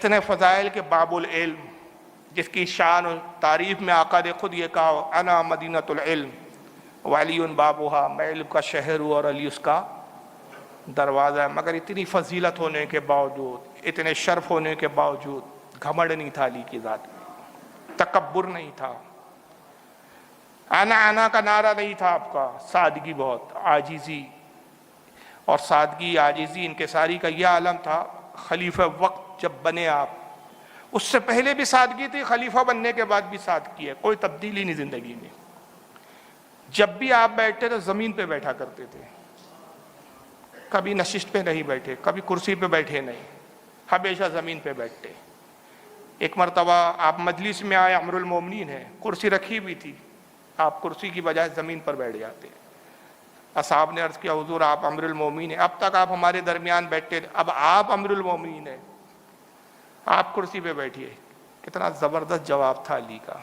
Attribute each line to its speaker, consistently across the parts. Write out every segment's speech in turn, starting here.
Speaker 1: اتنے فضائل کے باب العلم، جس کی شان و تعریف میں آقا نے خود یہ کہا انا مدینۃ العلم وعلی بابها، میں علم کا شہر ہوں اور علی اس کا دروازہ ہے۔ مگر اتنی فضیلت ہونے کے باوجود، اتنے شرف ہونے کے باوجود گھمنڈ نہیں تھا علی کی ذات میں، تکبر نہیں تھا، انا کا نعرہ نہیں تھا آپ کا، سادگی بہت، عاجزی، اور سادگی عاجزی انکساری کا یہ عالم تھا۔ خلیفہ وقت جب بنے آپ، اس سے پہلے بھی سادگی تھی، خلیفہ بننے کے بعد بھی سادگی ہے، کوئی تبدیلی نہیں زندگی میں۔ جب بھی آپ بیٹھتے تو زمین پہ بیٹھا کرتے تھے، کبھی نشست پہ نہیں بیٹھے، کبھی کرسی پہ بیٹھے نہیں، ہمیشہ زمین پہ بیٹھتے۔ ایک مرتبہ آپ مجلس میں آئے، امیر المومنین ہے، کرسی رکھی ہوئی تھی، آپ کرسی کی بجائے زمین پر بیٹھ جاتے۔ اصحاب نے عرض کیا حضور آپ امیر المومنین ہیں، اب تک آپ ہمارے درمیان بیٹھتے تھے، اب آپ امیر المومنین ہیں، آپ کرسی پہ بیٹھیے۔ کتنا زبردست جواب تھا علی کا۔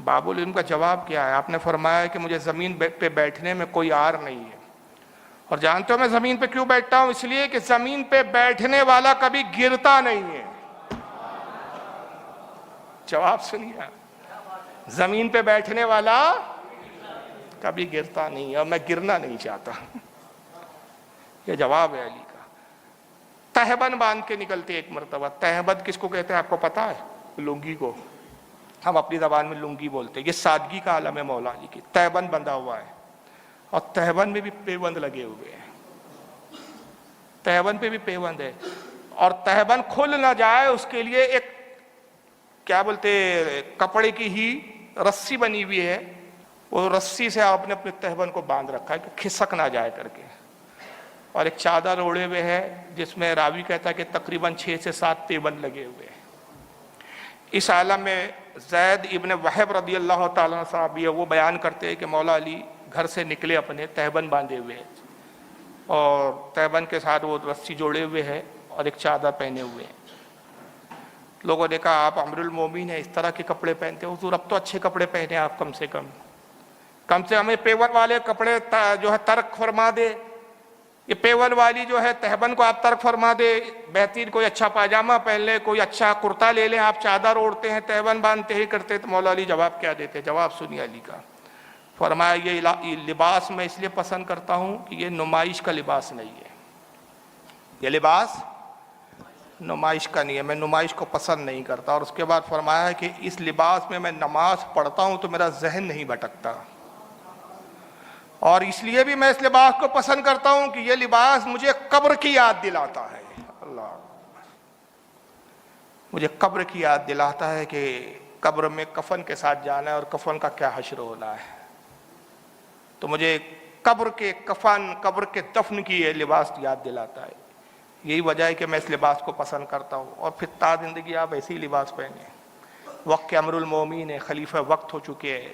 Speaker 1: باب العلم کا جواب کیا ہے؟ آپ نے فرمایا کہ مجھے زمین پہ بیٹھنے میں کوئی عار نہیں ہے، اور جانتے ہو میں زمین پہ کیوں بیٹھتا ہوں؟ اس لیے کہ زمین پہ بیٹھنے والا کبھی گرتا نہیں ہے۔ جواب سنیے، زمین پہ بیٹھنے والا کبھی گرتا نہیں ہے، اور میں گرنا نہیں چاہتا۔ یہ جواب ہے علی کا۔ تہبند باندھ کے نکلتے ایک مرتبہ۔ تہبند کس کو کہتے ہیں آپ کو پتا ہے؟ لنگی کو، ہم اپنی زبان میں لنگی بولتے ہیں۔ یہ سادگی کا عالم ہے مولا علی کی۔ تہبند بندھا ہوا ہے، اور تہبند میں بھی پیوند لگے ہوئے ہیں، تہبند پہ بھی پیوند ہے، اور تہبند کھل نہ جائے اس کے لیے ایک کیا بولتے کپڑے کی ہی رسی بنی ہوئی ہے، وہ رسی سے آپ نے اپنے تہبند کو باندھ رکھا ہے کہ کھسک نہ جائے کر کے، اور ایک چادر اوڑے ہوئے ہے جس میں راوی کہتا ہے کہ تقریباً 6 سے 7 پیوند لگے ہوئے ہیں۔ اس عالم میں زید ابن وہب رضی اللہ تعالیٰ عنہ صحابی ہے، وہ بیان کرتے ہیں کہ مولا علی گھر سے نکلے اپنے تہبند باندھے ہوئے ہیں، اور تہبند کے ساتھ وہ رسی جوڑے ہوئے ہے اور ایک چادر پہنے ہوئے ہیں۔ لوگوں نے کہا آپ امیر المومنین ہیں، اس طرح کے کپڑے پہنتے ہیں؟ حضور اب تو اچھے کپڑے پہنے آپ، کم سے ہمیں پیون والے کپڑے جو ہے ترک فرما دے، یہ پیون والی جو ہے تہبند کو آپ ترک فرما دے، بہترین کوئی اچھا پاجامہ پہن لیں، کوئی اچھا کرتا لے لیں، آپ چادر اوڑھتے ہیں، تہبند باندھتے ہی کرتے۔ تو مولا علی جواب کیا دیتے؟ جواب سنیے علی کا۔ فرمایا یہ لباس میں اس لیے پسند کرتا ہوں کہ یہ نمائش کا لباس نہیں ہے، یہ لباس نمائش کا نہیں ہے، میں نمائش کو پسند نہیں کرتا۔ اور اس کے بعد فرمایا ہے کہ اس لباس میں نماز پڑھتا ہوں تو میرا ذہن نہیں بھٹکتا، اور اس لیے بھی میں اس لباس کو پسند کرتا ہوں کہ یہ لباس مجھے قبر کی یاد دلاتا ہے۔ اللہ، مجھے قبر کی یاد دلاتا ہے کہ قبر میں کفن کے ساتھ جانا ہے اور کفن کا کیا حشر ہونا ہے، تو مجھے قبر کے کفن، قبر کے دفن کی یہ لباس یاد دلاتا ہے۔ یہی وجہ ہے کہ میں اس لباس کو پسند کرتا ہوں، اور پھر تا زندگی آپ ایسی لباس پہنے۔ وقت کے امیر المومنین ہیں، خلیفہ وقت ہو چکے ہیں،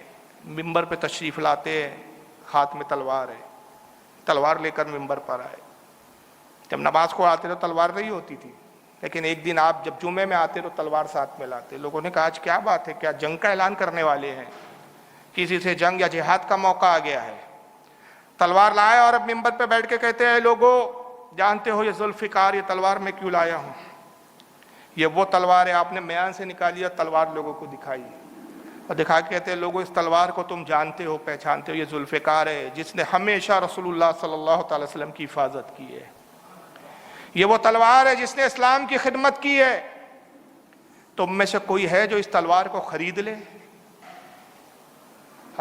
Speaker 1: ممبر پہ تشریف لاتے ہیں، ہاتھ میں تلوار ہے، تلوار لے کر ممبر پر آئے۔ جب نماز کو آتے تو تلوار نہیں ہوتی تھی، لیکن ایک دن آپ جب جمعے میں آتے تو تلوار ساتھ میں لاتے۔ لوگوں نے کہا آج کیا بات ہے، کیا جنگ کا اعلان کرنے والے ہیں، کسی سے جنگ یا جہاد کا موقع آ گیا ہے؟ تلوار لائے اور اب ممبر پہ بیٹھ کے کہتے ہیں لوگوں جانتے ہو یہ ذوالفقار یہ تلوار میں کیوں لایا ہوں؟ یہ وہ تلوار ہے، آپ نے میان سے نکالی اور تلوار لوگوں کو دکھائی، اور دکھا کے کہتے ہیں لوگوں اس تلوار کو تم جانتے ہو، پہچانتے ہو، یہ ذوالفقار ہے جس نے ہمیشہ رسول اللہ صلی اللہ تعالی وسلم کی حفاظت کی ہے، یہ وہ تلوار ہے جس نے اسلام کی خدمت کی ہے، تم میں سے کوئی ہے جو اس تلوار کو خرید لے؟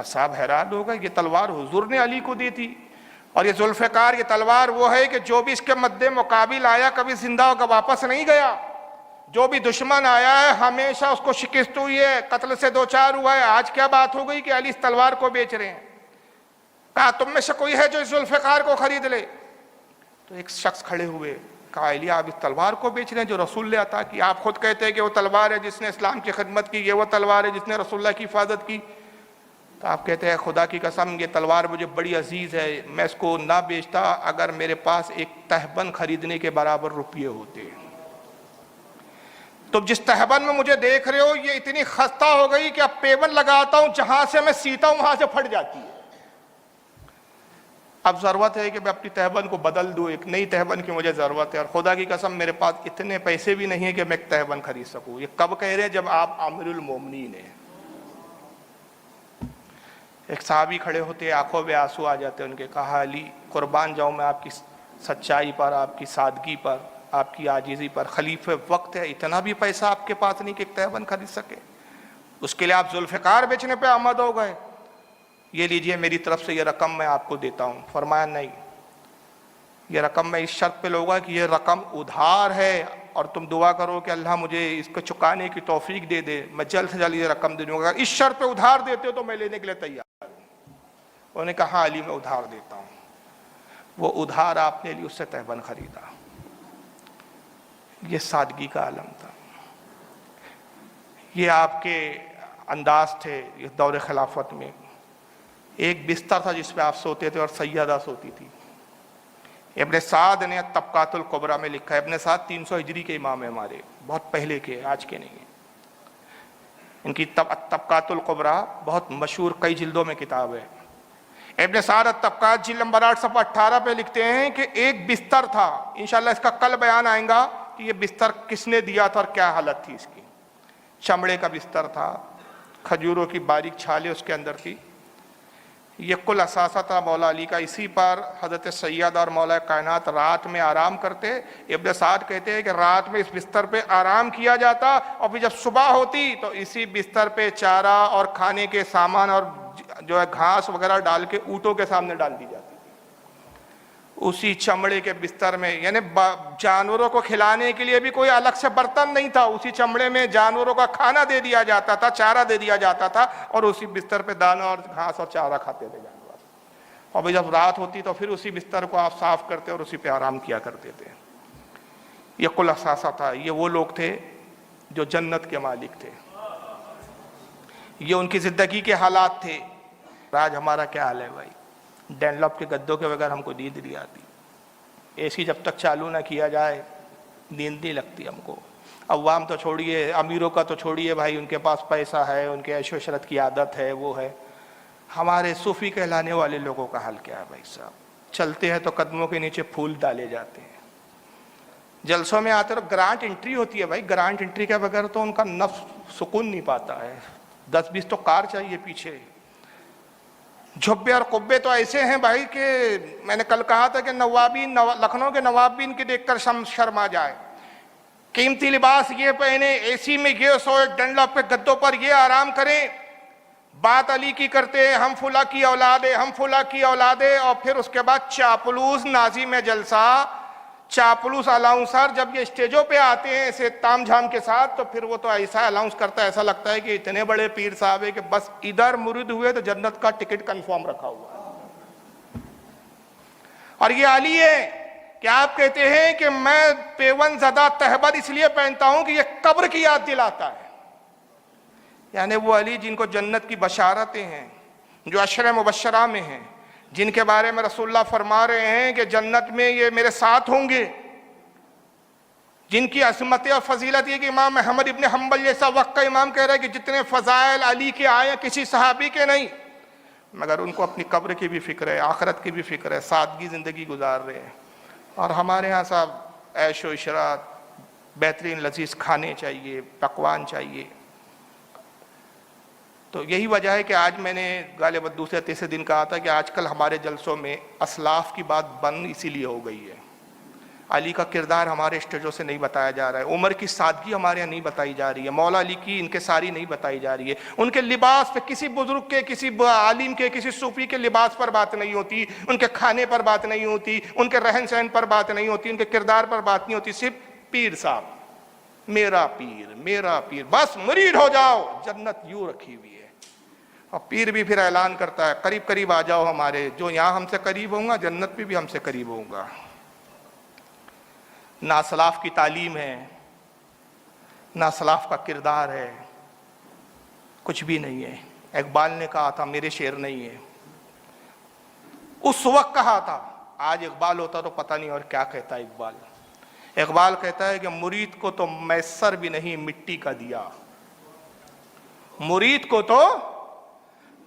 Speaker 1: صاحب حیران ہو گئے، یہ تلوار حضور نے علی کو دی تھی، اور یہ ذوالفقار یہ تلوار وہ ہے کہ جو بھی اس کے مد مقابل آیا کبھی زندہ ہو کر واپس نہیں گیا، جو بھی دشمن آیا ہے ہمیشہ اس کو شکست ہوئی ہے، قتل سے دوچار ہوا ہے۔ آج کیا بات ہو گئی کہ علی اس تلوار کو بیچ رہے ہیں؟ کہا تم میں سے کوئی ہے جو اس ذوالفقار کو خرید لے؟ تو ایک شخص کھڑے ہوئے، کہا علی آپ اس تلوار کو بیچ رہے ہیں جو رسول نے عطا کی؟ آپ خود کہتے ہیں کہ وہ تلوار ہے جس نے اسلام کی خدمت کی، یہ وہ تلوار ہے جس نے رسول اللہ کی حفاظت کی۔ تو آپ کہتے ہیں خدا کی قسم یہ تلوار مجھے بڑی عزیز ہے، میں اس کو نہ بیچتا اگر میرے پاس ایک تہبند خریدنے کے برابر روپیے ہوتے۔ تو جس تہبند میں مجھے دیکھ رہے ہو یہ اتنی خستہ ہو گئی کہ اب پیون لگاتا ہوں جہاں سے میں سیتا ہوں وہاں سے پھٹ جاتی ہے۔ اب ضرورت ہے کہ میں اپنی تہبند کو بدل دوں, ایک نئی تہبند کی مجھے ضرورت ہے, اور خدا کی قسم میرے پاس اتنے پیسے بھی نہیں ہیں کہ میں ایک تہبند خرید سکوں. یہ کب کہہ رہے ہیں؟ جب آپ امیر المومنین ہیں. ایک صحابی کھڑے ہوتے, آنکھوں میں آنسو آ جاتے, ان کے کہا علی قربان جاؤں میں آپ کی سچائی پر, آپ کی سادگی پر, آپ کی عاجزی پر. خلیفہ وقت ہے, اتنا بھی پیسہ آپ کے پاس نہیں کہ ایک تہبند خرید سکے. اس کے لیے آپ ذوالفقار بیچنے پہ آمد ہو گئے. یہ لیجئے میری طرف سے یہ رقم میں آپ کو دیتا ہوں. فرمایا نہیں, یہ رقم میں اس شرط پہ لوں گا کہ یہ رقم ادھار ہے, اور تم دعا کرو کہ اللہ مجھے اس کو چکانے کی توفیق دے دے, میں جلد سے جلد یہ رقم دے دوں گا. اس شرط پہ ادھار دیتے ہو تو میں لینے کے لیے تیار ہوں. انہوں نے کہا علی میں ادھار دیتا ہوں. وہ ادھار آپ نے لی, اس سے تہبند خریدا. یہ سادگی کا عالم تھا, یہ آپ کے انداز تھے. اس دور خلافت میں ایک بستر تھا جس پہ آپ سوتے تھے اور سیدہ سوتی تھی. ابن سعد نے طبقات الکبریٰ میں لکھا ہے. ابن سعد 300 ہجری کے امام ہیں ہمارے, بہت پہلے کے, آج کے نہیں ہیں. ان کی طبقات الکبریٰ بہت مشہور, کئی جلدوں میں کتاب ہے. ابن سعد الطبقات جلد نمبر 8 صفحہ 18 پہ لکھتے ہیں کہ ایک بستر تھا, انشاءاللہ اس کا کل بیان آئے گا کہ یہ بستر کس نے دیا تھا اور کیا حالت تھی اس کی. چمڑے کا بستر تھا, کھجوروں کی باریک چھالیں اس کے اندر تھی. یہ کل اثاثہ تھا مولا علی کا. اسی پر حضرت سیدہ اور مولا کائنات رات میں آرام کرتے. ابن سعد کہتے ہیں کہ رات میں اس بستر پہ آرام کیا جاتا, اور پھر جب صبح ہوتی تو اسی بستر پہ چارہ اور کھانے کے سامان اور جو ہے گھاس وغیرہ ڈال کے اونٹوں کے سامنے ڈال دی جاتی. اسی چمڑے کے بستر میں, یعنی جانوروں کو کھلانے کے لیے بھی کوئی الگ سے برتن نہیں تھا. اسی چمڑے میں جانوروں کا کھانا دے دیا جاتا تھا, چارہ دے دیا جاتا تھا, اور اسی بستر پہ دانا اور گھاس اور چارہ کھاتے تھے جانور. اور جب رات ہوتی تو پھر اسی بستر کو آپ صاف کرتے اور اسی پہ آرام کیا کرتے تھے. یہ کل اثاثہ تھا. یہ وہ لوگ تھے جو جنت کے مالک تھے. یہ ان کی زندگی کے حالات تھے. آج ہمارا کیا حال ہے بھائی؟ ڈنلپ کے گدوں کے بغیر ہم کو نیند نہیں آتی. اے سی جب تک چالو نہ کیا جائے نیند نہیں لگتی ہم کو. عوام تو چھوڑیے, امیروں کا تو چھوڑیے بھائی, ان کے پاس پیسہ ہے, ان کے عیش و عشرت کی عادت ہے, وہ ہے. ہمارے صوفی کہلانے والے لوگوں کا حال کیا ہے بھائی صاحب؟ چلتے ہیں تو قدموں کے نیچے پھول ڈالے جاتے ہیں. جلسوں میں آتے تو گرانٹ انٹری ہوتی ہے بھائی, گرانٹ انٹری کے بغیر تو ان کا نفس سکون نہیں پاتا ہے. 10-20 تو کار چاہیے پیچھے. جھبے اور قبے تو ایسے ہیں بھائی کہ میں نے کل کہا تھا کہ نوابین, لکھنؤ کے نواب بھی ان کے دیکھ کر شرما جائے. قیمتی لباس یہ پہنے, اے سی میں یہ سوئے, ڈنلپ کے گدوں پر یہ آرام کریں, بات علی کی کرتے ہیں, ہم فلاں کی اولادیں, ہم فلاں کی اولادیں. اور پھر اس کے بعد چاپلوس ناظم جلسہ, چاپلوس الاؤنسر جب یہ اسٹیجوں پہ آتے ہیں ایسے تام جھام کے ساتھ, تو پھر وہ تو ایسا الاؤنس کرتا ہے, ایسا لگتا ہے کہ اتنے بڑے پیر صاحب ہے کہ بس ادھر مرید ہوئے تو جنت کا ٹکٹ کنفرم رکھا ہوا ہے. اور یہ علی ہے کہ آپ کہتے ہیں کہ میں پیون زدہ تہبند اس لیے پہنتا ہوں کہ یہ قبر کی یاد دلاتا ہے. یعنی وہ علی جن کو جنت کی بشارتیں ہیں, جو عشر مبشرہ میں ہیں, جن کے بارے میں رسول اللہ فرما رہے ہیں کہ جنت میں یہ میرے ساتھ ہوں گے, جن کی عظمت اور فضیلت یہ کہ امام احمد ابن حنبل جیسا وقت کا امام کہہ رہا ہے کہ جتنے فضائل علی کے آئے کسی صحابی کے نہیں, مگر ان کو اپنی قبر کی بھی فکر ہے, آخرت کی بھی فکر ہے, سادگی زندگی گزار رہے ہیں. اور ہمارے ہاں صاحب عیش و عشرت, بہترین لذیذ کھانے چاہیے, پکوان چاہیے. تو یہی وجہ ہے کہ آج میں نے غالباً دوسرے تیسرے دن کہا تھا کہ آج کل ہمارے جلسوں میں اسلاف کی بات بند اسی لیے ہو گئی ہے. علی کا کردار ہمارے اسٹیجوں سے نہیں بتایا جا رہا ہے, عمر کی سادگی ہمارے یہاں نہیں بتائی جا رہی ہے, مولا علی کی انکساری نہیں بتائی جا رہی ہے, ان کے لباس پہ کسی بزرگ کے, کسی عالم کے, کسی صوفی کے لباس پر بات نہیں ہوتی, ان کے کھانے پر بات نہیں ہوتی, ان کے رہن سہن پر بات نہیں ہوتی, ان کے کردار پر بات نہیں ہوتی. صرف پیر صاحب, میرا پیر, میرا پیر, بس مرید ہو جاؤ, جنت یوں رکھی ہوئی ہے. اور پیر بھی پھر اعلان کرتا ہے قریب قریب آ جاؤ ہمارے, جو یہاں ہم سے قریب ہوں گا جنت بھی ہم سے قریب ہوں گا. نہ اسلاف کی تعلیم ہے, نہ اسلاف کا کردار ہے, کچھ بھی نہیں ہے. اقبال نے کہا تھا, میرے شعر نہیں ہے, اس وقت کہا تھا, آج اقبال ہوتا تو پتہ نہیں اور کیا کہتا اقبال. اقبال کہتا ہے کہ مرید کو تو میسر بھی نہیں مٹی کا دیا, مرید کو تو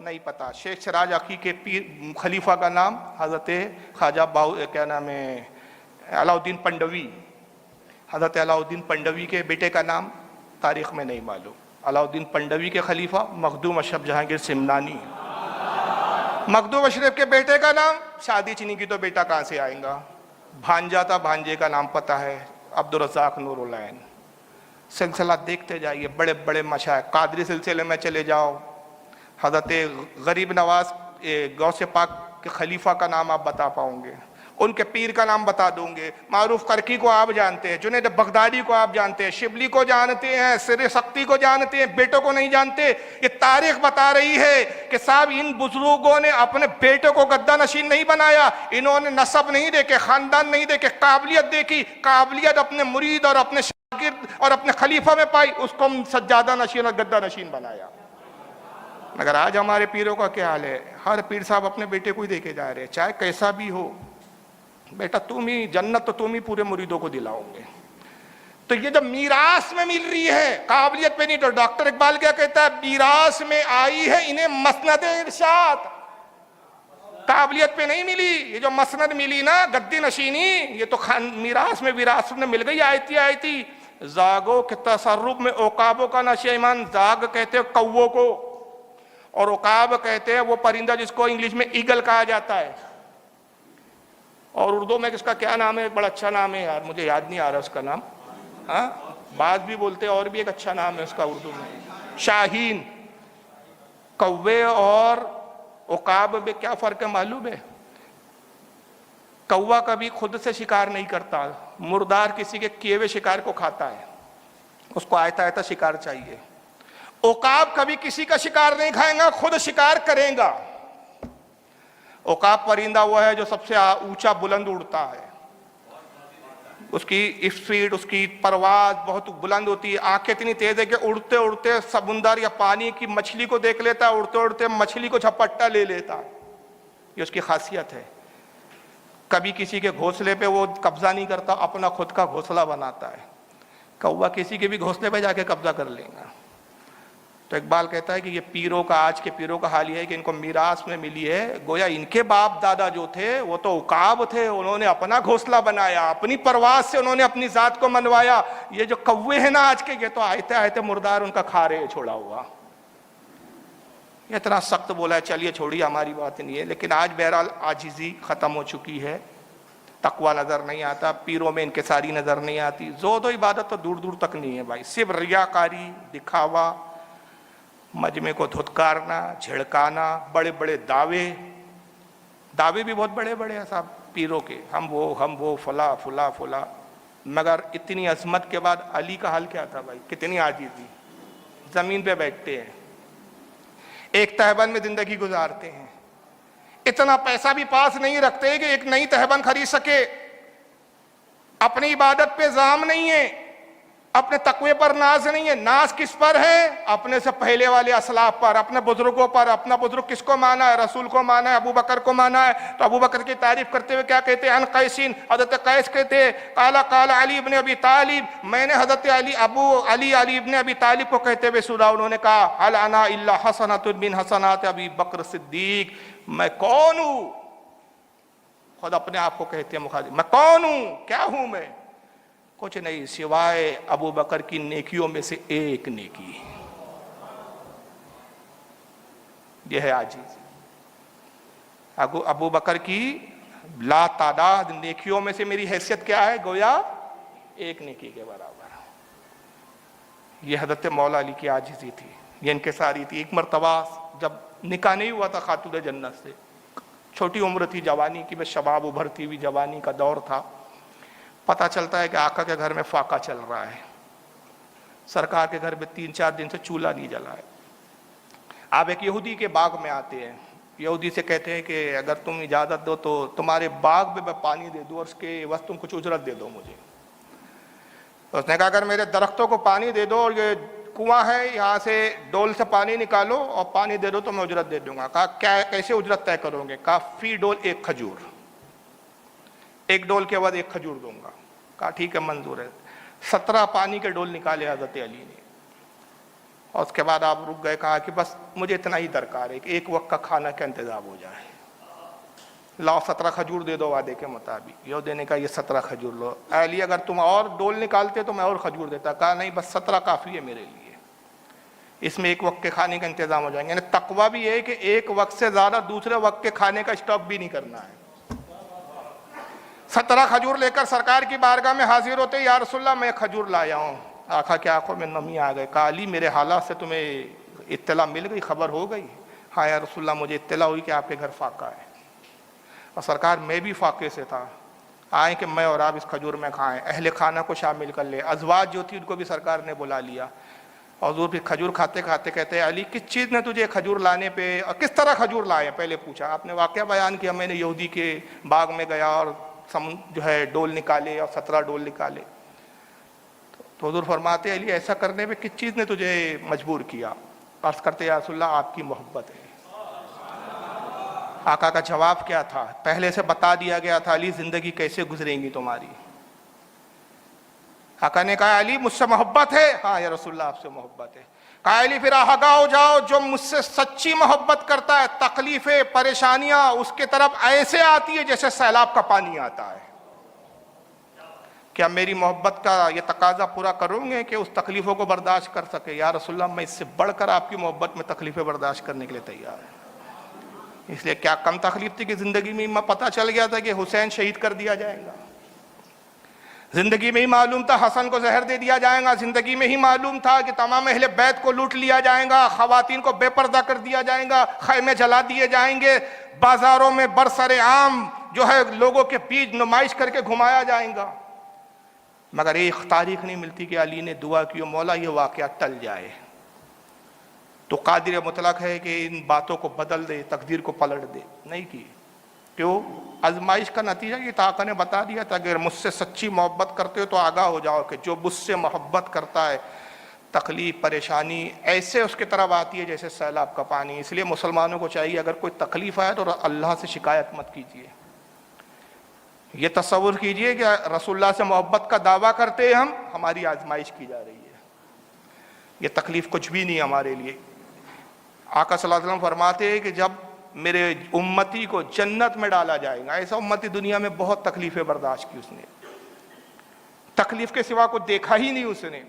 Speaker 1: نہیں پتا. شیخ سراج اخی کے خلیفہ کا نام حضرت خواجہ کیا نام ہے علاؤ الدین پنڈوی. حضرت علاؤ الدین پنڈوی کے بیٹے کا نام تاریخ میں نہیں معلوم. علاؤ الدین پنڈوی کے خلیفہ مخدوم اشرف جہانگیر سمنانی. مخدوم اشرف کے بیٹے کا نام شادی چینی کی تو بیٹا کہاں سے آئیں گا. بھانجا تھا, بھانجے کا نام پتہ ہے عبدالرزاق نور العین. سلسلہ دیکھتے جائیے, بڑے بڑے مشائخ. قادری سلسلے میں چلے جاؤ, حضرت غریب نواز غوث پاک کے خلیفہ کا نام آپ بتا پاؤں گے, ان کے پیر کا نام بتا دوں گے. معروف کرکی کو آپ جانتے ہیں, جنید بغدادی کو آپ جانتے ہیں, شبلی کو جانتے ہیں, سر سختی کو جانتے ہیں, بیٹوں کو نہیں جانتے. یہ تاریخ بتا رہی ہے کہ صاحب ان بزرگوں نے اپنے بیٹوں کو گدہ نشین نہیں بنایا. انہوں نے نسب نہیں دیکھے, خاندان نہیں دیکھے, قابلیت دیکھی. قابلیت اپنے مرید اور اپنے شاگرد اور اپنے خلیفہ میں پائی, اس کو سجادہ نشین اور گدہ نشین بنایا. مگر آج ہمارے پیروں کا کیا حال ہے؟ ہر پیر صاحب اپنے بیٹے کو ہی دیکھے جا رہے ہیں, چاہے کیسا بھی ہو. بیٹا تم ہی جنت تو تم ہی پورے مریدوں کو دلاؤ گے. تو یہ جب میراث میں مل رہی ہے, قابلیت پہ نہیں. تو ڈاکٹر اقبال کیا کہتا ہے, میراث میں آئی ہے انہیں مسند ارشاد, قابلیت پہ نہیں ملی. یہ جو مسند ملی نا گدی نشینی, یہ تو میراث میں وراثت میں مل گئی. آیتی زاگوں کے تصرف میں عقابوں کا نشہ ایمان. زاگ کہتے ہیں کووں کو, اور عقاب کہتے ہیں وہ پرندہ جس کو انگلش میں ایگل کہا جاتا ہے. اور اردو میں اس کا کیا نام ہے, بڑا اچھا نام ہے یار, مجھے یاد نہیں آ رہا اس کا نام. ہاں بعض بھی بولتے ہیں, اور بھی ایک اچھا نام ہے اس کا اردو میں, شاہین. کوے اور عقاب میں کیا فرق ہے معلوم ہے؟ کوا کبھی خود سے شکار نہیں کرتا, مردار کسی کے کیے ہوئے شکار کو کھاتا ہے, اس کو آہستہ آہستہ شکار چاہیے. عقاب کبھی کسی کا شکار نہیں کھائے گا, خود شکار کرے گا. عقاب پرندہ وہ ہے جو سب سے اونچا بلند اڑتا ہے, اس کی اسپیڈ, اس کی پرواز بہت بلند ہوتی ہے. آنکھیں اتنی تیز ہے کہ اڑتے اڑتے سمندر یا پانی کی مچھلی کو دیکھ لیتا ہے, اڑتے اڑتے مچھلی کو جھپٹا لے لیتا ہے. یہ اس کی خاصیت ہے. کبھی کسی کے گھونسلے پہ وہ قبضہ نہیں کرتا, اپنا خود کا گھونسلہ بناتا ہے. کوا کسی کے بھی گھونسلے پہ جا کے قبضہ کر لے گا. تو اقبال کہتا ہے کہ یہ پیروں کا, آج کے پیروں کا حال یہ ہے کہ ان کو میراث میں ملی ہے. گویا ان کے باپ دادا جو تھے وہ تو عقاب تھے, انہوں نے اپنا گھونسلہ بنایا, اپنی پرواز سے انہوں نے اپنی ذات کو منوایا. یہ جو کوے ہیں نا آج کے, یہ تو آہتے آہتے مردار ان کا کھا رہے چھوڑا ہوا. یہ اتنا سخت بولا ہے, چلیے چھوڑیے, ہماری بات نہیں ہے. لیکن آج بہرحال عاجزی ختم ہو چکی ہے, تقوی نظر نہیں آتا, پیروں میں انکساری نظر نہیں آتی. زہد و عبادت تو دور دور تک نہیں ہے بھائی, صرف ریاکاری, دکھاوا, مجمع کو دھتکارنا, جھڑکانا, بڑے بڑے دعوے بھی بہت بڑے بڑے ہیں صاحب پیروں کے, ہم وہ فلا فلا فلا. مگر اتنی عظمت کے بعد علی کا حال کیا تھا بھائی؟ کتنی عاجزی, زمین پہ بیٹھتے ہیں, ایک تہبند میں زندگی گزارتے ہیں, اتنا پیسہ بھی پاس نہیں رکھتے کہ ایک نئی تہبند خرید سکے. اپنی عبادت پہ زام نہیں ہے, اپنے تقوی پر ناز نہیں ہے. ناز کس پر ہے؟ اپنے سے پہلے والے اسلاف پر, اپنے بزرگوں پر. اپنا بزرگ کس کو مانا ہے؟ رسول کو مانا ہے, ابو بکر کو مانا ہے. تو ابو بکر کی تعریف کرتے ہوئے کیا کہتے ہیں؟ ان قیسین, حضرت قیس کہتے ہیں, قال علی ابن ابی طالب, میں نے حضرت علی ابن ابی طالب کو کہتے ہوئے سنا, انہوں نے کہا هل انا الا حسنۃ من حسنات ابی بکر صدیق. میں کون ہوں؟ خود اپنے آپ کو کہتے ہیں مخاطب, میں کون ہوں, کیا ہوں میں؟ کچھ نہیں سوائے ابو بکر کی نیکیوں میں سے ایک نیکی. یہ ہے عاجزی. ابو بکر کی لا تعداد نیکیوں میں سے میری حیثیت کیا ہے؟ گویا ایک نیکی کے برابر. یہ حضرت مولا علی کی عاجزی تھی, یہ انکساری تھی. ایک مرتبہ جب نکاح نہیں ہوا تھا خاتون جنت سے, چھوٹی عمر تھی, جوانی کی, بس شباب ابھرتی ہوئی جوانی کا دور تھا. پتہ چلتا ہے کہ آقا کے گھر میں فاقہ چل رہا ہے, سرکار کے گھر میں 3-4 دن سے چولہا نہیں جلا ہے. آپ ایک یہودی کے باغ میں آتے ہیں, یہودی سے کہتے ہیں کہ اگر تم اجازت دو تو تمہارے باغ میں پانی دے دوں, اور اس کے وقت تم کچھ اجرت دے دو مجھے. اس نے کہا اگر میرے درختوں کو پانی دے دو, اور یہ کنواں ہے یہاں سے ڈول سے پانی نکالو اور پانی دے دو تو میں اجرت دے دوں گا. کہا کیا, کیسے اجرت طے کرو گے؟ کہا فی ڈول ایک کھجور, ایک ڈول کے بعد ایک کھجور دوں گا. کہا ٹھیک ہے منظور ہے. 17 پانی کے ڈول نکالے حضرت علی نے, اور اس کے بعد آپ رک گئے, کہا کہ بس مجھے اتنا ہی درکار ہے کہ ایک وقت کا کھانا کا انتظام ہو جائے, لاؤ 17 کھجور دے دو وعدے کے مطابق. یہ دینے کا, یہ 17 کھجور لو. اے علی اگر تم اور ڈول نکالتے تو میں اور کھجور دیتا. کہا نہیں, بس 17 کافی ہے میرے لیے, اس میں ایک وقت کے کھانے کا انتظام ہو جائیں گے. یعنی تقویٰ بھی ہے کہ ایک وقت سے زیادہ دوسرے وقت کے کھانے کا اسٹاپ بھی نہیں کرنا ہے. 17 کھجور لے کر سرکار کی بارگاہ میں حاضر ہوتے, یا رسول اللہ میں کھجور لایا ہوں. آقا کی آنکھوں میں نمی آ گئے. کہا علی میرے حالات سے تمہیں اطلاع مل گئی, خبر ہو گئی؟ ہاں یا رسول اللہ مجھے اطلاع ہوئی کہ آپ کے گھر فاقہ ہے. اور سرکار میں بھی فاقے سے تھا, آئیں کہ میں اور آپ اس کھجور میں کھائیں, اہل خانہ کو شامل کر لے. ازواج جو تھی ان کو بھی سرکار نے بلا لیا. اور حضور پھر کھجور کھاتے کھاتے کہتے ہیں علی کس چیز نے تجھے کھجور لانے پہ, اور کس طرح کھجور لائے؟ پہلے پوچھا. آپ نے واقعہ بیان کیا, میں نے یہودی کے باغ میں گیا اور جو ہے ڈول نکالے اور 17 ڈول نکالے. تو حضور فرماتے علی ایسا کرنے پہ کس چیز نے تجھے مجبور کیا؟ عرض کرتے یا رسول اللہ آپ کی محبت ہے. آقا کا جواب کیا تھا؟ پہلے سے بتا دیا گیا تھا علی زندگی کیسے گزریں گی تمہاری. آقا نے کہا علی مجھ سے محبت ہے؟ ہاں یا رسول اللہ آپ سے محبت ہے. کہا علی پھر آگاہ ہو جاؤ, جو مجھ سے سچی محبت کرتا ہے تکلیفیں پریشانیاں اس کے طرف ایسے آتی ہے جیسے سیلاب کا پانی آتا ہے. کیا میری محبت کا یہ تقاضا پورا کروں گے کہ اس تکلیفوں کو برداشت کر سکے؟ یا رسول اللہ میں اس سے بڑھ کر آپ کی محبت میں تکلیفیں برداشت کرنے کے لیے تیار ہوں. اس لیے کیا کم تکلیف تھی کہ زندگی میں پتہ چل گیا تھا کہ حسین شہید کر دیا جائے گا, زندگی میں ہی معلوم تھا حسن کو زہر دے دیا جائے گا, زندگی میں ہی معلوم تھا کہ تمام اہل بیت کو لوٹ لیا جائے گا, خواتین کو بے پردہ کر دیا جائے گا, خیمے جلا دیے جائیں گے, بازاروں میں برسر عام جو ہے لوگوں کے بیچ نمائش کر کے گھمایا جائے گا. مگر ایک تاریخ نہیں ملتی کہ علی نے دعا کی مولا یہ واقعہ ٹل جائے. تو قادر مطلق ہے کہ ان باتوں کو بدل دے, تقدیر کو پلٹ دے. نہیں کی. کیوں؟ آزمائش کا نتیجہ یہ تھا, آقا نے بتا دیا تھا کہ اگر مجھ سے سچی محبت کرتے ہو تو آگاہ ہو جاؤ کہ جو مجھ سے محبت کرتا ہے تکلیف پریشانی ایسے اس کی طرف آتی ہے جیسے سیلاب کا پانی. اس لیے مسلمانوں کو چاہیے اگر کوئی تکلیف آئے تو اللہ سے شکایت مت کیجیے. یہ تصور کیجئے کہ رسول اللہ سے محبت کا دعویٰ کرتے ہیں ہم, ہماری آزمائش کی جا رہی ہے. یہ تکلیف کچھ بھی نہیں ہمارے لیے. آقا صلی اللہ علیہ وسلم فرماتے ہیں کہ جب میرے امتی کو جنت میں ڈالا جائے گا, ایسا امتی دنیا میں بہت تکلیفیں برداشت کی اس نے, تکلیف کے سوا کوئی دیکھا ہی نہیں اس نے,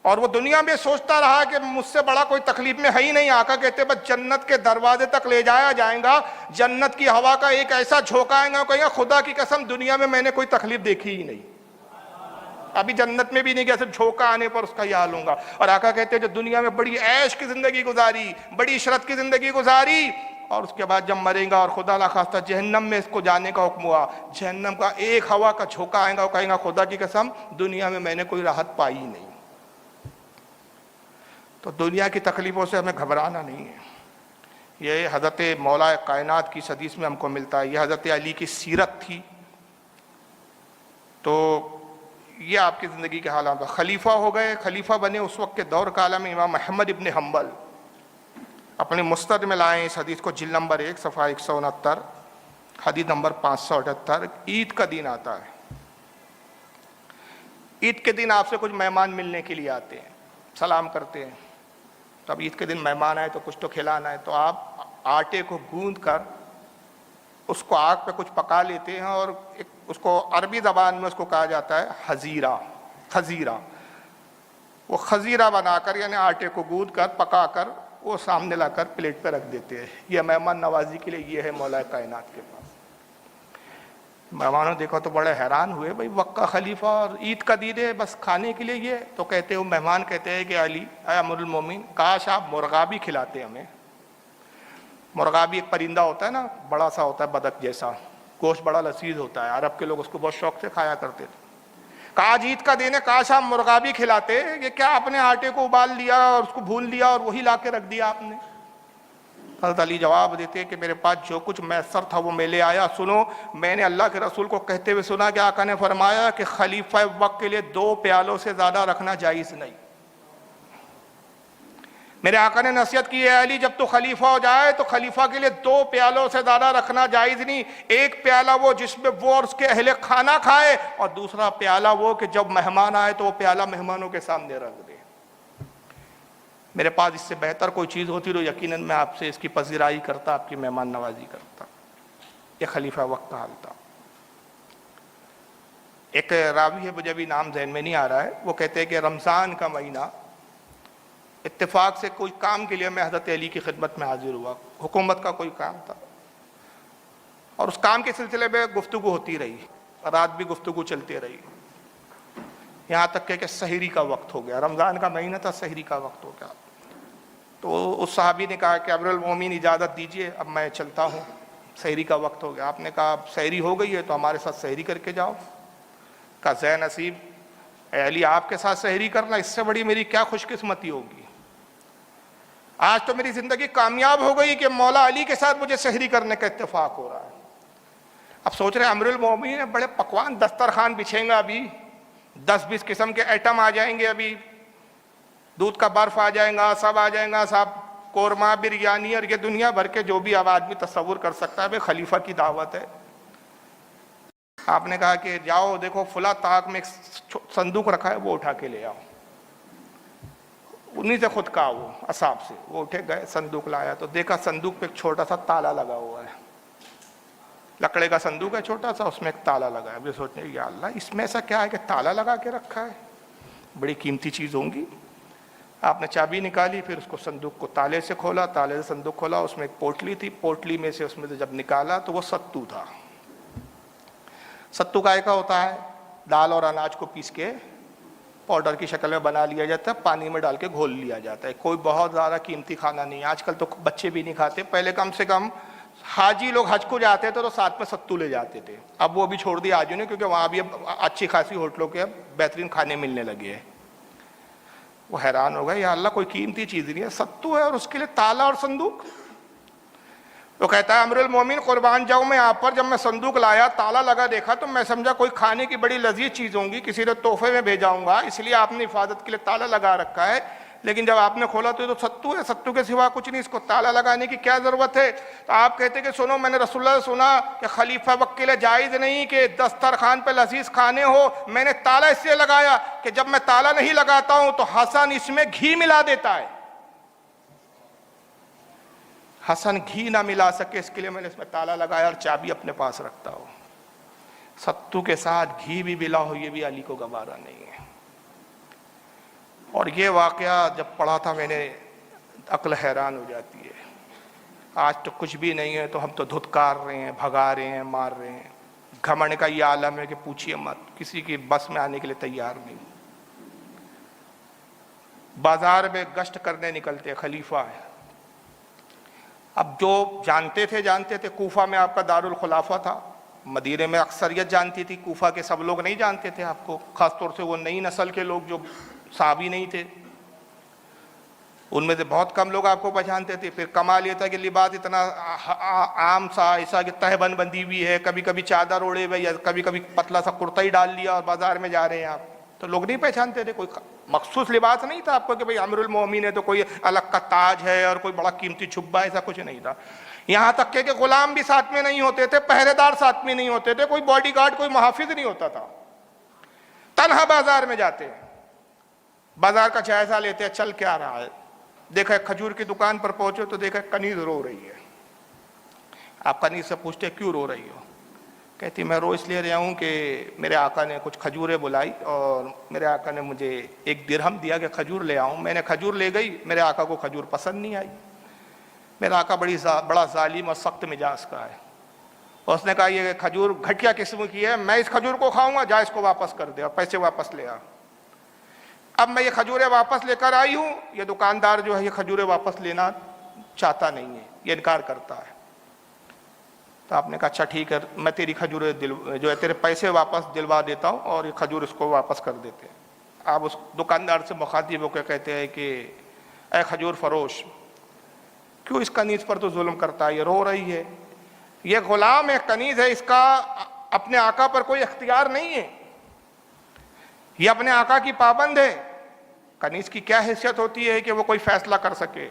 Speaker 1: اور وہ دنیا میں سوچتا رہا کہ مجھ سے بڑا کوئی تکلیف میں ہے ہی نہیں. آقا کہتے بس جنت کے دروازے تک لے جایا جائے گا, جنت کی ہوا کا ایک ایسا جھونکا آئے گا, کہیں گا خدا کی قسم دنیا میں میں نے کوئی تکلیف دیکھی ہی نہیں, ابھی جنت میں بھی نہیں گیا, صرف جھونکا آنے پر اس کا یہ حال ہوگا. اور آقا کہتے ہیں جو دنیا میں بڑی عیش کی زندگی گزاری, بڑی عشرت کی زندگی گزاری, اور اس کے بعد جب مرے گا اور خدا نخواستہ جہنم میں اس کو جانے کا حکم ہوا, جہنم کا ایک ہوا کا جھونکا آئے گا, وہ کہیں گا خدا کی قسم دنیا میں میں نے کوئی راحت پائی ہی نہیں. تو دنیا کی تکلیفوں سے ہمیں گھبرانا نہیں ہے. یہ حضرت مولا کائنات کی حدیث میں ہم کو ملتا ہے. یہ حضرت علی کی سیرت تھی. تو یہ آپ کی زندگی کے حالات. خلیفہ ہو گئے, خلیفہ بنے اس وقت کے دور کالا میں امام احمد ابن حنبل اپنے مستد میں لائیں اس حدیث کو, جلد نمبر 1 صفحہ 169, حدیث نمبر 578. عید کا دن آتا ہے, عید کے دن آپ سے کچھ مہمان ملنے کے لیے آتے ہیں, سلام کرتے ہیں. تو اب عید کے دن مہمان آئے تو کچھ تو کھلانا ہے, تو آپ آٹے کو گوندھ کر اس کو آگ پہ کچھ پکا لیتے ہیں, اور اس کو عربی زبان میں اس کو کہا جاتا ہے حزیرہ. خزیرہ, وہ خزیرہ بنا کر یعنی آٹے کو گوندھ کر پکا کر وہ سامنے لا کر پلیٹ پہ رکھ دیتے ہیں. یہ مہمان نوازی کے لیے یہ ہے مولا کائنات کے پاس. مہمانوں دیکھو تو بڑے حیران ہوئے, بھائی وقت کا خلیفہ اور عید کا دن ہے, بس کھانے کے لیے یہ. تو کہتے ہیں مہمان کہتے ہیں کہ علی اے امیر المومنین کاش آپ مرغابی کھلاتے ہمیں. مرغابی ایک پرندہ ہوتا ہے نا, بڑا سا ہوتا ہے بدک جیسا, گوشت بڑا لذیذ ہوتا ہے, عرب کے لوگ اس کو بہت شوق سے کھایا کرتے تھے. آج عید کا دن ہے, کاش آپ مرغابی کھلاتے. یہ کیا آپ نے آٹے کو ابال لیا اور اس کو بھون لیا اور وہی لا کے رکھ دیا آپ نے؟ حضرت علی جواب دیتے کہ میرے پاس جو کچھ میسر تھا وہ میں لے آیا. سنو, میں نے اللہ کے رسول کو کہتے ہوئے سنا کہ آقا نے فرمایا کہ خلیفہ وقت کے لیے 2 پیالوں سے زیادہ رکھنا جائز نہیں. میرے آقا نے نصیحت کی ہے علی جب تو خلیفہ ہو جائے تو خلیفہ کے لیے 2 پیالوں سے زیادہ رکھنا جائز نہیں. ایک پیالہ وہ جس میں وہ اور اس کے اہل کھانا کھائے, اور دوسرا پیالہ وہ کہ جب مہمان آئے تو وہ پیالہ مہمانوں کے سامنے رکھ دے. میرے پاس اس سے بہتر کوئی چیز ہوتی تو یقیناً میں آپ سے اس کی پذیرائی کرتا، آپ کی مہمان نوازی کرتا۔ یہ خلیفہ وقت کا حال تھا۔ ایک راوی ہے، مجھے ابھی نام ذہن میں نہیں آ رہا ہے، وہ کہتے ہیں کہ رمضان کا مہینہ اتفاق سے کوئی کام کے لیے میں حضرت علی کی خدمت میں حاضر ہوا، حکومت کا کوئی کام تھا، اور اس کام کے سلسلے میں گفتگو ہوتی رہی، رات بھی گفتگو چلتی رہی، یہاں تک کہ سحری کا وقت ہو گیا۔ رمضان کا مہینہ تھا، سحری کا وقت ہو گیا۔ تو اس صحابی نے کہا کہ امیر اجازت دیجئے، اب میں چلتا ہوں، سحری کا وقت ہو گیا۔ آپ نے کہا اب سحری ہو گئی ہے تو ہمارے ساتھ سحری کر کے جاؤ۔ کہا زے نصیب، اے علی آپ کے ساتھ سحری کرنا، اس سے بڑی میری کیا خوش قسمتی ہوگی۔ آج تو میری زندگی کامیاب ہو گئی کہ مولا علی کے ساتھ مجھے سحری کرنے کا اتفاق ہو رہا ہے۔ اب سوچ رہے امیر المومنین بڑے پکوان دسترخوان بچھیں گا، ابھی 10-20 قسم کے آئٹم آ جائیں گے، ابھی دودھ کا برف آ جائے گا، سب آ جائیں گا، صاحب قورمہ، بریانی، اور یہ دنیا بھر کے جو بھی اب آدمی تصور کر سکتا ہے، بھئی خلیفہ کی دعوت ہے۔ آپ نے کہا کہ جاؤ دیکھو فلاں طاق میں ایک صندوق رکھا ہے، وہ اٹھا کے لے آؤ۔ انہیں سے خود کہا وہ اصحاب سے، وہ اٹھے گئے، صندوق لایا تو دیکھا صندوق پہ ایک چھوٹا سا تالا لگا ہوا ہے، لکڑے کا صندوق ہے چھوٹا سا، اس میں ایک تالا لگا ہے۔ اب یہ سوچنے یا اللہ اس میں ایسا کیا ہے کہ تالا لگا کے رکھا ہے، بڑی قیمتی چیز ہوں گی۔ آپ نے چابی نکالی، پھر اس کو صندوق کو تالے سے کھولا، تالے سے صندوق کھولا، اس میں ایک پوٹلی تھی، پوٹلی میں سے اس میں سے جب نکالا تو وہ ستو تھا۔ ستو کائے کا ہوتا ہے؟ دال اور اناج کو پیس کے پاؤڈر کی شکل میں بنا لیا جاتا ہے، پانی میں ڈال کے گھول لیا جاتا ہے۔ کوئی بہت زیادہ قیمتی کھانا نہیں ہے، آج کل تو بچے بھی نہیں کھاتے، پہلے کم سے کم حاجی لوگ حج کو جاتے تھے تو ساتھ میں ستو لے جاتے تھے، اب وہ بھی چھوڑ دیا حاجیوں نے، کیونکہ وہاں بھی اب اچھی خاصی ہوٹلوں کے اب بہترین کھانے ملنے لگے ہیں۔ وہ حیران ہو گئے، یا اللہ کوئی قیمتی چیز نہیں ہے، ستو ہے اور اس کے لیے تالا اور صندوق۔ تو کہتا ہے امیر المومنین قربان جاؤں میں آپ پر، جب میں صندوق لایا تالا لگا دیکھا تو میں سمجھا کوئی کھانے کی بڑی لذیذ چیز ہوں گی، کسی نے تحفے میں بھیجا ہوں گا، اس لیے آپ نے حفاظت کے لیے تالا لگا رکھا ہے، لیکن جب آپ نے کھولا تو یہ تو ستو ہے، ستو کے سوا کچھ نہیں، اس کو تالا لگانے کی کیا ضرورت ہے؟ تو آپ کہتے کہ سنو، میں نے رسول اللہ سے سنا کہ خلیفہ وقت کے لیے جائز نہیں کہ دسترخوان پہ لذیذ کھانے ہو، میں نے تالا اس لیے لگایا کہ جب میں تالا نہیں لگاتا ہوں تو حسن اس میں گھی ملا دیتا ہے، حسن گھی نہ ملا سکے، اس کے لیے میں نے اس میں تالا لگایا اور چابی اپنے پاس رکھتا ہوں۔ ستو کے ساتھ گھی بھی ملا ہو، یہ بھی علی کو گوارا نہیں ہے۔ اور یہ واقعہ جب پڑھا تھا میں نے، عقل حیران ہو جاتی ہے۔ آج تو کچھ بھی نہیں ہے تو ہم تو دھتکار رہے ہیں، بھگا رہے ہیں، مار رہے ہیں۔ گھمنڈ کا یہ عالم ہے کہ پوچھئے مت، کسی کی بس میں آنے کے لیے تیار نہیں۔ بازار میں گشت کرنے نکلتے، خلیفہ ہے۔ اب جو جانتے تھے، کوفہ میں آپ کا دارالخلافہ تھا، مدینے میں اکثریت جانتی تھی، کوفہ کے سب لوگ نہیں جانتے تھے آپ کو، خاص طور سے وہ نئی نسل کے لوگ جو صحابی نہیں تھے، ان میں سے بہت کم لوگ آپ کو پہچانتے تھے۔ پھر کمال یہ تھا کہ لباس اتنا عام سا، ایسا کہ تہبند بندی ہوئی ہے، کبھی کبھی چادر اوڑے ہوئے، یا کبھی کبھی پتلا سا کرتا ہی ڈال لیا اور بازار میں جا رہے ہیں آپ، تو لوگ نہیں پہچانتے تھے۔ کوئی مخصوص لباس نہیں تھا آپ کو کہ بھئی امیر المومنین ہے تو کوئی الگ کا تاج ہے اور کوئی بڑا قیمتی چھبا، ایسا کچھ نہیں تھا۔ یہاں تک کہ غلام بھی ساتھ میں نہیں ہوتے تھے، پہرے دار ساتھ میں نہیں ہوتے تھے، کوئی باڈی گارڈ، کوئی محافظ نہیں ہوتا تھا، تنہا بازار میں جاتے ہیں، بازار کا جائزہ لیتے ہیں چل کیا رہا ہے۔ دیکھا ایک کھجور کی دکان پر پہنچے تو دیکھا کنیز رو رہی ہے۔ آپ کنیز سے پوچھتے کیوں رو رہی ہو؟ کہتی میں رو اس لیے رہا ہوں کہ میرے آقا نے کچھ کھجوریں بلائی اور میرے آقا نے مجھے 1 درہم دیا کہ کھجور لے آؤں، میں نے کھجور لے گئی، میرے آقا کو کھجور پسند نہیں آئی۔ میرا آقا بڑا ظالم اور سخت مزاج کا ہے، اور اس نے کہا یہ کھجور گھٹیا قسم کی ہے، میں اس کھجور کو کھاؤں گا، جا اس کو واپس کر دے اور پیسے واپس لے آ۔ اب میں یہ کھجوریں واپس لے کر آئی ہوں، یہ دکاندار جو ہے یہ کھجوریں واپس لینا چاہتا نہیں ہے، یہ انکار کرتا ہے۔ تو آپ نے کہا اچھا ٹھیک ہے، میں تیری کھجوریں جو ہے تیرے پیسے واپس دلوا دیتا ہوں اور یہ کھجور اس کو واپس کر دیتے ہیں۔ آپ اس دکاندار سے مخاطب ہو کے کہتے ہیں کہ اے کھجور فروش، کیوں اس کنیز پر تو ظلم کرتا ہے؟ یہ رو رہی ہے، یہ غلام ہے، کنیز ہے، اس کا اپنے آقا پر کوئی اختیار نہیں ہے، یہ اپنے آقا کی پابند ہے۔ کنیز کی کیا حیثیت ہوتی ہے کہ وہ کوئی فیصلہ کر سکے؟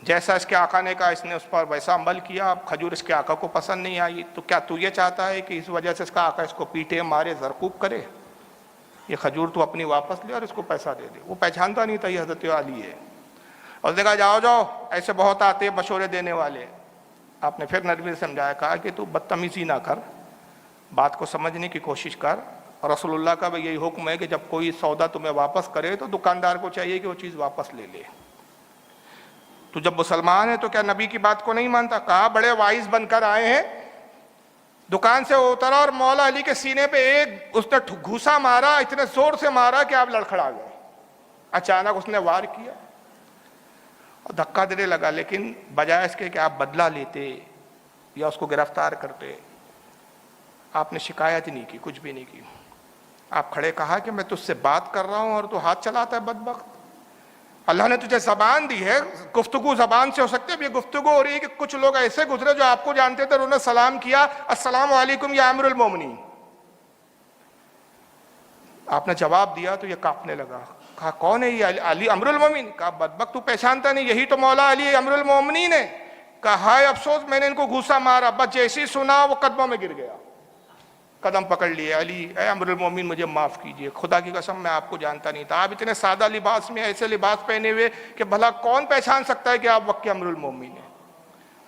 Speaker 1: جیسا اس کے آقا نے کہا اس نے اس پر ویسا عمل کیا۔ اب کھجور اس کے آقا کو پسند نہیں آئی تو کیا تو یہ چاہتا ہے کہ اس وجہ سے اس کا آقا اس کو پیٹے، مارے، زرکوب کرے؟ یہ کھجور تو اپنی واپس لے اور اس کو پیسہ دے دے۔ وہ پہچانتا نہیں تھا یہ حضرت علی ہے۔ اور اس نے کہا جاؤ جاؤ، ایسے بہت آتے ہیں مشورے دینے والے۔ آپ نے پھر نرمی سے سمجھایا، کہا کہ تو بدتمیزی نہ کر، بات کو سمجھنے کی کوشش کر، اور رسول اللہ کا بھی یہی حکم ہے کہ جب کوئی سودا تمہیں واپس کرے تو دکاندار کو چاہیے کہ وہ چیز واپس لے لے۔ تو جب مسلمان ہے تو کیا نبی کی بات کو نہیں مانتا؟ کہا بڑے وائز بن کر آئے ہیں۔ دکان سے اترا اور مولا علی کے سینے پہ ایک اس نے گھوسا مارا، اتنے زور سے مارا کہ آپ لڑکھڑا گئے۔ اچانک اس نے وار کیا اور دھکا دینے لگا، لیکن بجائے اس کے کہ آپ بدلہ لیتے یا اس کو گرفتار کرتے، آپ نے شکایت نہیں کی، کچھ بھی نہیں کی۔ آپ کھڑے کہا کہ میں تجھ سے بات کر رہا ہوں اور تو ہاتھ چلاتا ہے بدبخت۔ اللہ نے تجھے زبان دی ہے، گفتگو زبان سے ہو سکتی ہے۔ اب یہ گفتگو ہو رہی ہے کہ کچھ لوگ ایسے گزرے جو آپ کو جانتے تھے، انہوں نے سلام کیا، السلام علیکم یا امیر المومنین۔ آپ نے جواب دیا تو یہ کانپنے لگا۔ کہا کون ہے یہ علی امیر المومنین؟ کہا بدبخت تو پہچانتا نہیں، یہی تو مولا علی امیر المومنین ہے۔ کہا ہائے افسوس، میں نے ان کو گھوسا مارا، بس جیسے ہی سنا وہ قدموں میں گر گیا، قدم پکڑ لیے، علی اے امیر المومنین مجھے معاف کیجئے، خدا کی قسم میں آپ کو جانتا نہیں تھا، آپ اتنے سادہ لباس میں ایسے لباس پہنے ہوئے کہ بھلا کون پہچان سکتا ہے کہ آپ وقت کے امیر المومنین ہیں۔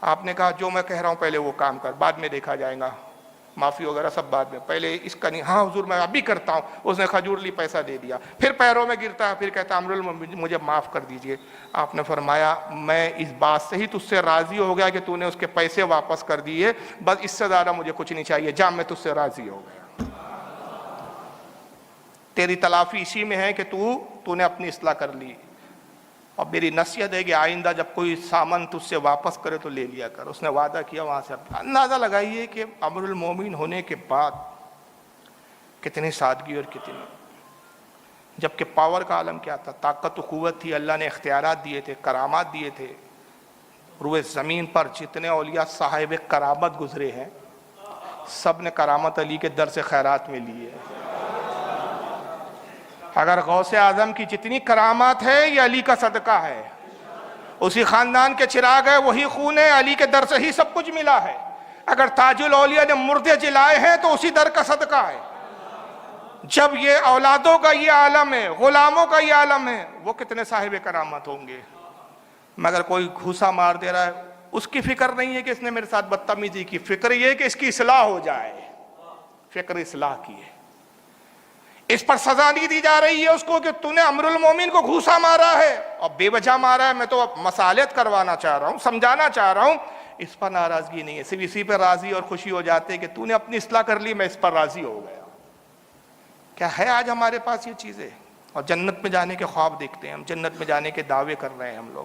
Speaker 1: آپ نے کہا جو میں کہہ رہا ہوں پہلے وہ کام کر، بعد میں دیکھا جائے گا، معافی وغیرہ سب بعد میں، پہلے اس کا نہیں۔ ہاں حضور میں ابھی کرتا ہوں۔ اس نے کھجور لی، پیسہ دے دیا، پھر پیروں میں گرتا ہے، پھر کہتا امیر المومنین مجھے معاف کر دیجئے۔ آپ نے فرمایا میں اس بات سے ہی تجھ سے راضی ہو گیا کہ تو نے اس کے پیسے واپس کر دیے، بس اس سے زیادہ مجھے کچھ نہیں چاہیے، جا میں تجھ سے راضی ہو گیا۔ تیری تلافی اسی میں ہے کہ تو نے اپنی اصلاح کر لی، اور میری نصیحت ہے کہ آئندہ جب کوئی سامان تجھ سے واپس کرے تو لے لیا کر۔ اس نے وعدہ کیا، وہاں سے اندازہ لگائیے کہ امیر المومنین ہونے کے بعد کتنی سادگی اور کتنی، جبکہ پاور کا عالم کیا تھا، طاقت و قوت تھی، اللہ نے اختیارات دیے تھے، کرامات دیے تھے۔ روئے زمین پر جتنے اولیاء صاحب کرامت گزرے ہیں، سب نے کرامت علی کے در سے خیرات میں لی ہے۔ اگر غوث اعظم کی جتنی کرامات ہے یہ علی کا صدقہ ہے، اسی خاندان کے چراغ ہے، وہی خون ہے، علی کے در سے ہی سب کچھ ملا ہے۔ اگر تاج الاولیاء نے مردے جلائے ہیں تو اسی در کا صدقہ ہے۔ جب یہ اولادوں کا یہ عالم ہے، غلاموں کا یہ عالم ہے، وہ کتنے صاحب کرامت ہوں گے۔ مگر کوئی گھوسا مار دے رہا ہے، اس کی فکر نہیں ہے کہ اس نے میرے ساتھ بدتمیزی کی، فکر یہ ہے کہ اس کی اصلاح ہو جائے، فکر اصلاح کی ہے۔ اس پر سزا نہیں دی جا رہی ہے اس کو کہ تو نے امیر المومنین کو گھوسا مارا ہے اور بے وجہ مارا ہے، میں تو مصالحت کروانا چاہ رہا ہوں، سمجھانا چاہ رہا ہوں۔ اس پر ناراضگی نہیں ہے، صرف اسی پر راضی اور خوشی ہو جاتے کہ تو نے اپنی اصلاح کر لی، میں اس پر راضی ہو گیا۔ کیا ہے آج ہمارے پاس یہ چیزیں؟ اور جنت میں جانے کے خواب دیکھتے ہیں ہم، جنت میں جانے کے دعوے کر رہے ہیں ہم لوگ،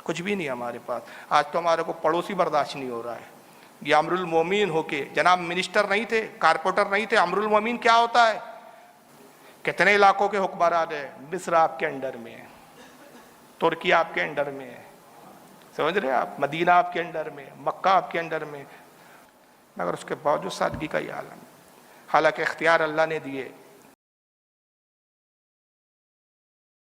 Speaker 1: کچھ بھی نہیں ہمارے پاس۔ آج تو ہمارے کو پڑوسی برداشت نہیں ہو رہا ہے، یہ امیر المومنین ہو کے جناب منسٹر نہیں تھے، کارپوریٹر نہیں تھے، امیر المومنین کیا ہوتا ہے؟ کتنے علاقوں کے حکمران ہیں، مصر آپ کے انڈر میں ہے، ترکی آپ کے انڈر میں ہے، سمجھ رہے آپ، مدینہ آپ کے انڈر میں، مکہ آپ کے انڈر میں، مگر اس کے باوجود سادگی کا یہ عالم، حالانکہ اختیار اللہ نے دیے۔